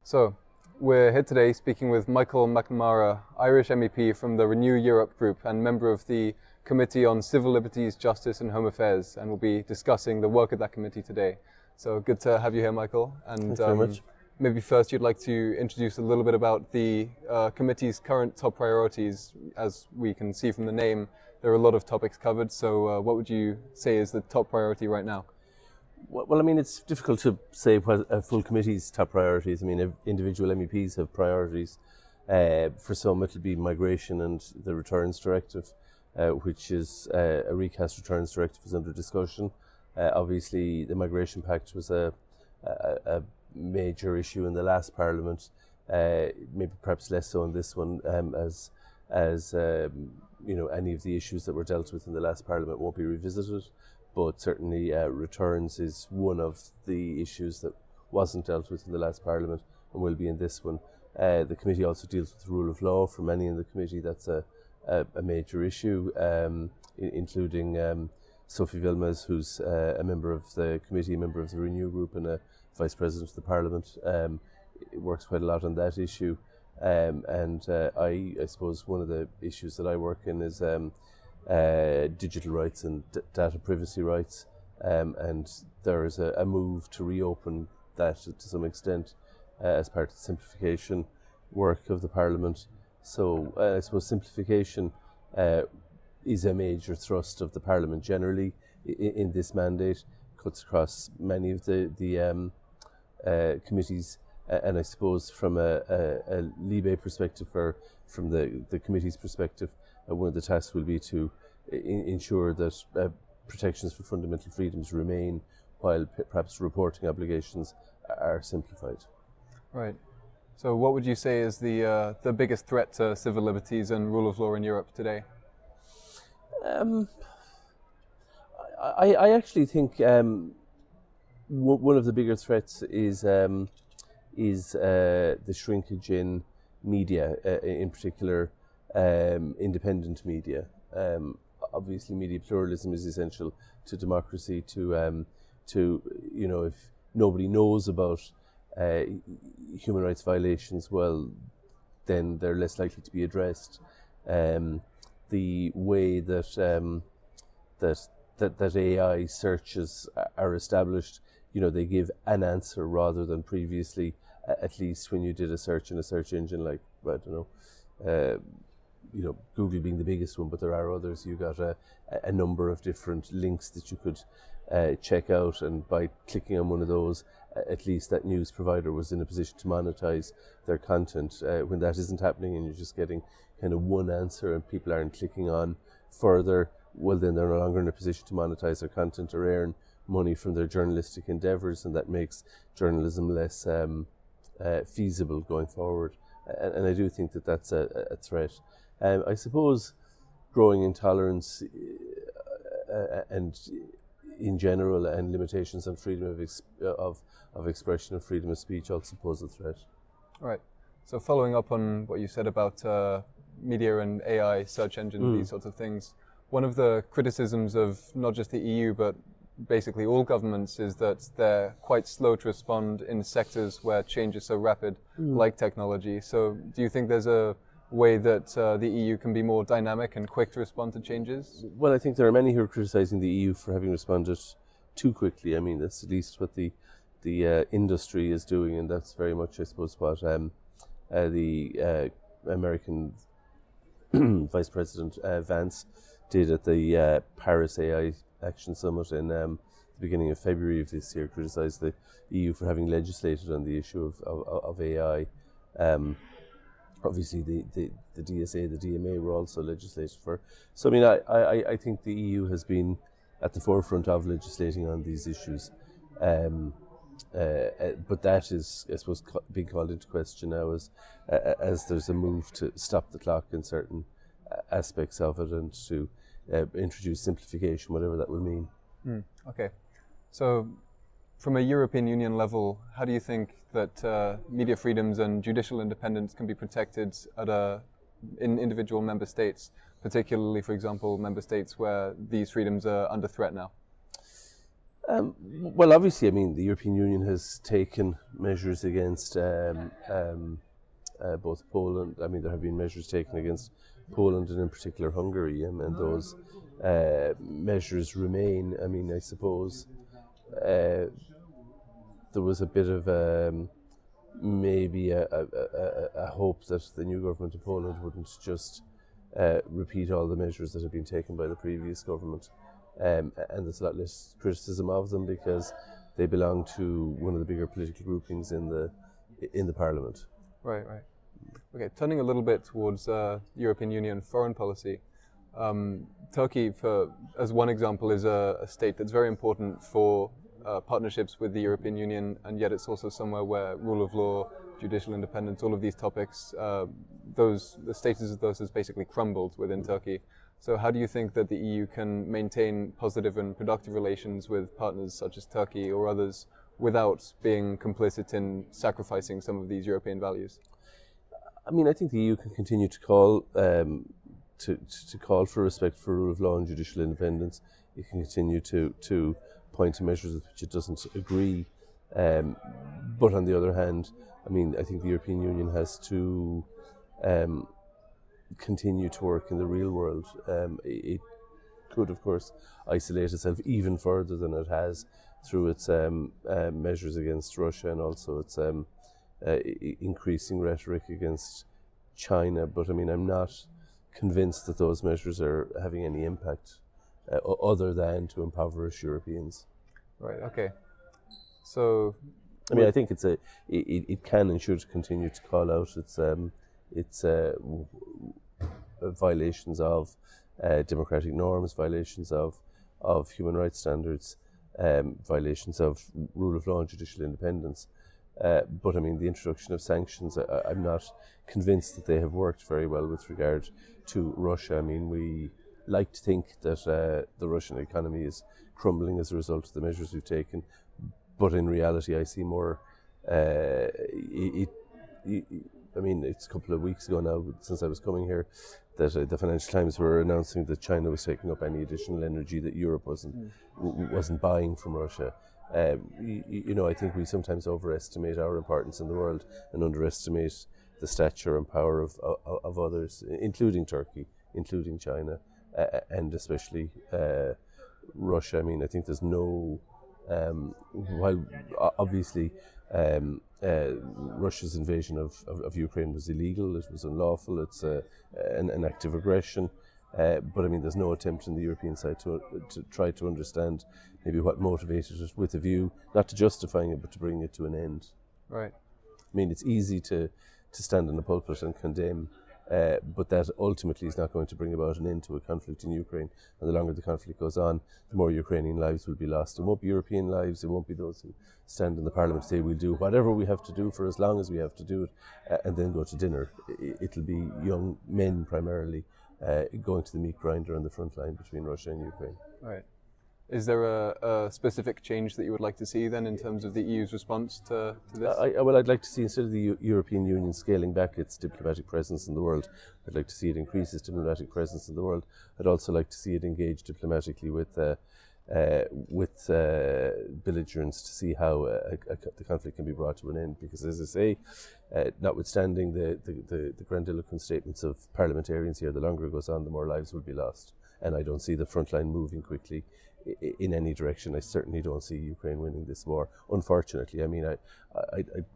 So, we're here today speaking with Michael McNamara, Irish MEP from the Renew Europe group and member of the Committee on Civil Liberties, Justice and Home Affairs, and we'll be discussing the work of that committee today. So good to have you here, Michael. And Thanks very much. Maybe first you'd like to introduce a little bit about the committee's current top priorities. As we can see from the name, there are a lot of topics covered, so what would you say is the top priority right now? Well, I mean, it's difficult to say what a full committee's top priorities. I mean, individual MEPs have priorities. For some, it'll be migration and the returns directive, which is a recast returns directive is under discussion. Obviously, the migration pact was a major issue in the last Parliament. Maybe perhaps less so in this one, as you know, any of the issues that were dealt with in the last Parliament won't be revisited. But certainly returns is one of the issues that wasn't dealt with in the last Parliament and will be in this one. The committee also deals with the rule of law. For many in the committee, that's a major issue, including Sophie Vilmos, who's a member of the committee, a member of the Renew Group and a Vice President of the Parliament. Works quite a lot on that issue. I suppose one of the issues that I work in is digital rights and data privacy rights, and there is a move to reopen that to some extent as part of the simplification work of the Parliament. So I suppose simplification is a major thrust of the Parliament generally in this mandate, cuts across many of the committees, and I suppose from a LIBE perspective or from the committee's perspective, one of the tasks will be to ensure that protections for fundamental freedoms remain while perhaps reporting obligations are simplified. Right. So what would you say is the biggest threat to civil liberties and rule of law in Europe today? I actually think one of the bigger threats is the shrinkage in media, in particular independent media. Obviously, media pluralism is essential to democracy. To you know, if nobody knows about human rights violations, well, then they're less likely to be addressed. The way that that AI searches are established, you know, they give an answer rather than previously. At least when you did a search in a search engine like, I don't know, you know, Google being the biggest one, but there are others. You got a number of different links that you could check out, and by clicking on one of those, at least that news provider was in a position to monetize their content. When that isn't happening and you're just getting kind of one answer and people aren't clicking on further, well, then they're no longer in a position to monetize their content or earn money from their journalistic endeavors, and that makes journalism less feasible going forward. And I do think that that's a threat. I suppose growing intolerance and in general, and limitations on freedom of expression and freedom of speech also pose a threat. Right. So following up on what you said about media and AI, search engine, these sorts of things, one of the criticisms of not just the EU but basically all governments is that they're quite slow to respond in sectors where change is so rapid, like technology. So do you think there's a way that the EU can be more dynamic and quick to respond to changes? Well, I think there are many who are criticising the EU for having responded too quickly. I mean, that's at least what the industry is doing, and that's very much, I suppose, what the American Vice President Vance did at the Paris AI Action Summit in the beginning of February of this year, criticised the EU for having legislated on the issue of AI. Obviously, the DSA, the DMA were also legislated for. So, I mean, I think the EU has been at the forefront of legislating on these issues. But that is, I suppose, being called into question now as there's a move to stop the clock in certain aspects of it and to introduce simplification, whatever that will mean. Okay. So from a European Union level, how do you think that media freedoms and judicial independence can be protected in individual member states, particularly, for example, member states where these freedoms are under threat now? Well, obviously, I mean, the European Union has taken measures against both Poland. I mean, there have been measures taken against Poland and in particular Hungary, and those measures remain. I mean, I suppose there was a bit of maybe a hope that the new government of Poland wouldn't just repeat all the measures that have been taken by the previous government. And there's a lot less criticism of them because they belong to one of the bigger political groupings in the parliament. Right. Okay, turning a little bit towards European Union foreign policy. Turkey, as one example, is a state that's very important for partnerships with the European Union, and yet it's also somewhere where rule of law, judicial independence, all of these topics, the status of those has basically crumbled within Turkey. So how do you think that the EU can maintain positive and productive relations with partners such as Turkey or others without being complicit in sacrificing some of these European values? I mean, I think the EU can continue to call to call for respect for rule of law and judicial independence. It can continue to point to measures with which it doesn't agree. But on the other hand, I mean, I think the European Union has to continue to work in the real world. It could, of course, isolate itself even further than it has through its measures against Russia and also its increasing rhetoric against China. But I mean, I'm not convinced that those measures are having any impact other than to impoverish Europeans. Right. Okay. So, I mean, I think it can and should continue to call out its violations of democratic norms, violations of human rights standards, violations of rule of law and judicial independence. But I mean, the introduction of sanctions, I'm not convinced that they have worked very well with regard to Russia. I mean, we like to think that the Russian economy is crumbling as a result of the measures we've taken, but in reality, I see more. I mean, it's a couple of weeks ago now since I was coming here that the Financial Times were announcing that China was taking up any additional energy that Europe wasn't buying from Russia. You know, I think we sometimes overestimate our importance in the world and underestimate the stature and power of others, including Turkey, including China, and especially Russia. I mean, I think there's no, while obviously Russia's invasion of Ukraine was illegal, it was unlawful, it's an act of aggression. But I mean, there's no attempt on the European side to try to understand maybe what motivated it with a view, not to justifying it, but to bring it to an end. Right. I mean, it's easy to stand in the pulpit and condemn, but that ultimately is not going to bring about an end to a conflict in Ukraine. And the longer the conflict goes on, the more Ukrainian lives will be lost. It won't be European lives, it won't be those who stand in the parliament and say we'll do whatever we have to do for as long as we have to do it, and then go to dinner. It'll be young men primarily going to the meat grinder on the front line between Russia and Ukraine. Right. Is there a specific change that you would like to see then in terms of the EU's response to this? Well, I'd like to see, instead of the European Union scaling back its diplomatic presence in the world, I'd like to see it increase its diplomatic presence in the world. I'd also like to see it engage diplomatically with belligerents to see how the conflict can be brought to an end. Because, as I say, notwithstanding the grandiloquent statements of parliamentarians here, the longer it goes on, the more lives will be lost. And I don't see the front line moving quickly in any direction. I certainly don't see Ukraine winning this war, unfortunately. I mean, I'd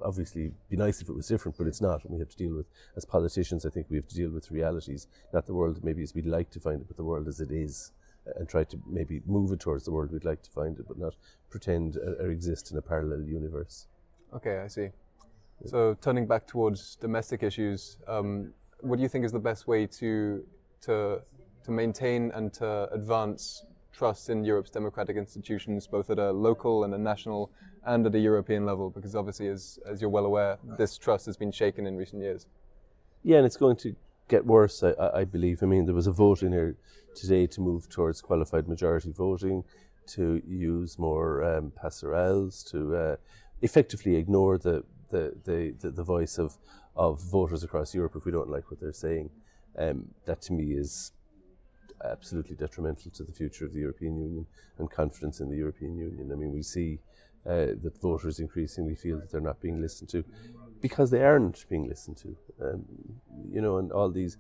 obviously be nice if it was different, but it's not. And we have to deal with, as politicians, I think we have to deal with realities, not the world maybe as we'd like to find it, but the world as it is, and try to maybe move it towards the world we'd like to find it, but not pretend or exist in a parallel universe. Okay, I see. So turning back towards domestic issues, what do you think is the best way to maintain and to advance trust in Europe's democratic institutions, both at a local and a national and at a European level? Because obviously, as you're well aware, this trust has been shaken in recent years. Yeah, and it's going to get worse, I believe. I mean, there was a vote in here today to move towards qualified majority voting, to use more passerelles, to effectively ignore the voice of voters across Europe if we don't like what they're saying. That to me is, absolutely detrimental to the future of the European Union and confidence in the European Union. I mean, we see that voters increasingly feel that they're not being listened to because they aren't being listened to. And all this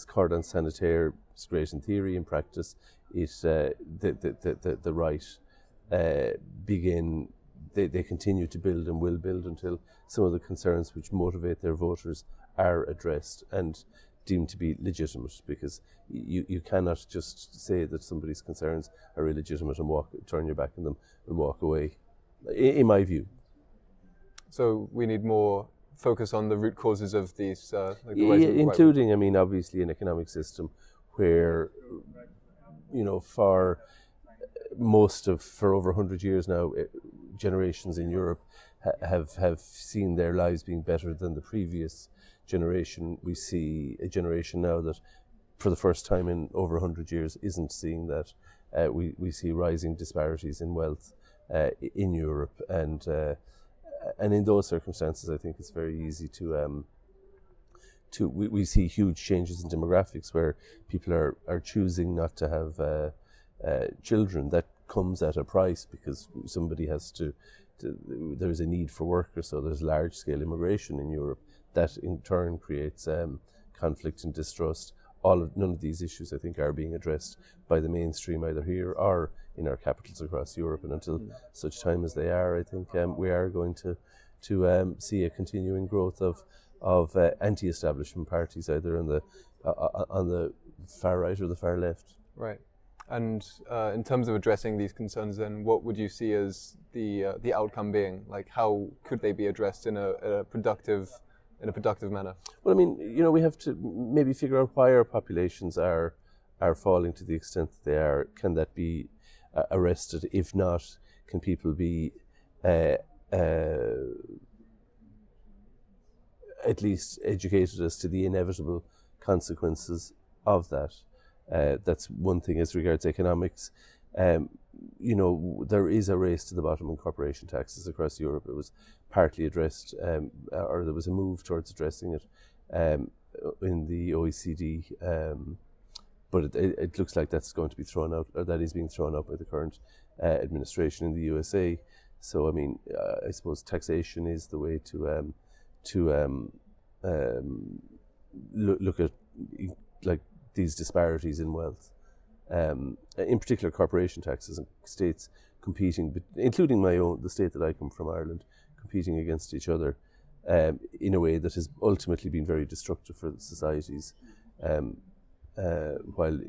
cordon sanitaire is great in theory. In practice, the right they continue to build and will build until some of the concerns which motivate their voters are addressed and deemed to be legitimate, because you cannot just say that somebody's concerns are illegitimate and turn your back on them and walk away, in my view. So we need more focus on the root causes of these, including, I mean, obviously an economic system where, for over 100 years now, generations in Europe have seen their lives being better than the previous generation. We see a generation now that, for the first time in over 100 years, isn't seeing that. We see rising disparities in wealth in Europe, and in those circumstances, I think it's very easy we see huge changes in demographics where people are choosing not to have children. That comes at a price, because somebody has to there's a need for workers, so there's large-scale immigration in Europe. That in turn creates conflict and distrust. None of these issues, I think, are being addressed by the mainstream, either here or in our capitals across Europe. And until such time as they are, I think we are going to see a continuing growth of anti-establishment parties, either on the far right or the far left. Right. And in terms of addressing these concerns, then, what would you see as the outcome being? Like, how could they be addressed in a productive manner? Well, I mean, we have to maybe figure out why our populations are falling to the extent that they are. Can that be arrested? If not, can people be at least educated as to the inevitable consequences of that? That's one thing as regards economics. There is a race to the bottom in corporation taxes across Europe. It was partly addressed, or there was a move towards addressing it in the OECD, but it looks like that's going to be thrown out, or that is being thrown out by the current administration in the USA. So, I mean, I suppose taxation is the way to look at these disparities in wealth. In particular, corporation taxes and states competing, including the state that I come from, Ireland, competing against each other in a way that has ultimately been very destructive for the societies. While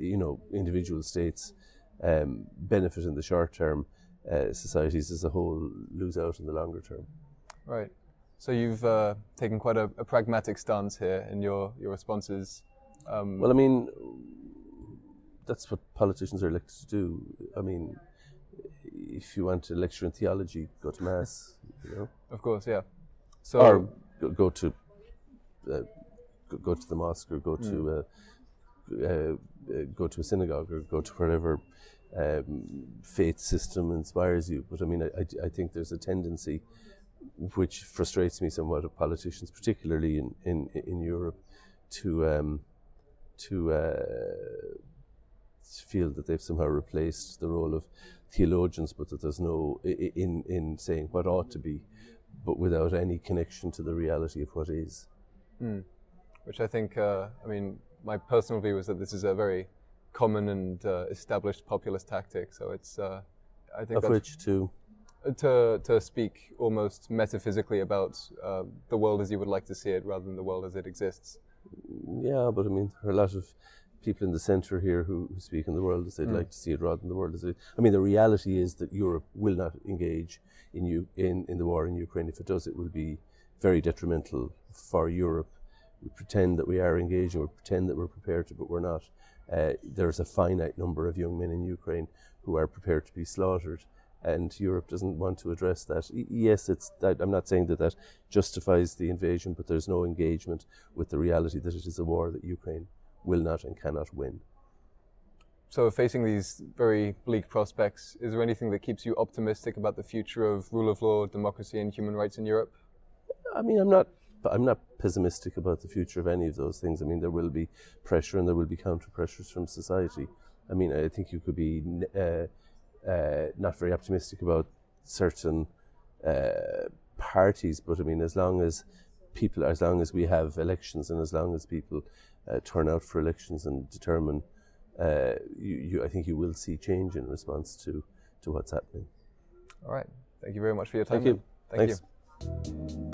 individual states benefit in the short term, societies as a whole lose out in the longer term. Right. So you've taken quite a pragmatic stance here in your responses. Well, I mean, that's what politicians are elected to do. I mean, if you want to lecture in theology, go to mass. Of course, yeah. So, or go to the mosque, or go to a synagogue, or go to whatever faith system inspires you. But I mean, I think there's a tendency, which frustrates me somewhat, of politicians, particularly in Europe, to feel that they've somehow replaced the role of theologians, but that there's no in saying what ought to be, but without any connection to the reality of what is. Which I think, my personal view is that this is a very common and established populist tactic. So it's, I think, of which to speak almost metaphysically about the world as you would like to see it, rather than the world as it exists. Yeah, but I mean, there are a lot of people in the centre here who speak in the world as they'd like to see it, rather than the world as it. I mean, the reality is that Europe will not engage in the war in Ukraine. If it does, it will be very detrimental for Europe. We pretend that we are engaging, we pretend that we're prepared to, but we're not. There's a finite number of young men in Ukraine who are prepared to be slaughtered, and Europe doesn't want to address that. Yes, I'm not saying that justifies the invasion, but there's no engagement with the reality that it is a war that Ukraine will not and cannot win. So, facing these very bleak prospects, is there anything that keeps you optimistic about the future of rule of law, democracy, and human rights in Europe? I mean, I'm not pessimistic about the future of any of those things. I mean, there will be pressure and there will be counter pressures from society. I mean, I think you could be not very optimistic about certain parties, but I mean, as long as we have elections, and as long as people turn out for elections and determine, I think you will see change in response to what's happening. All right. Thank you very much for your time. Thank you. Thank Thanks. you.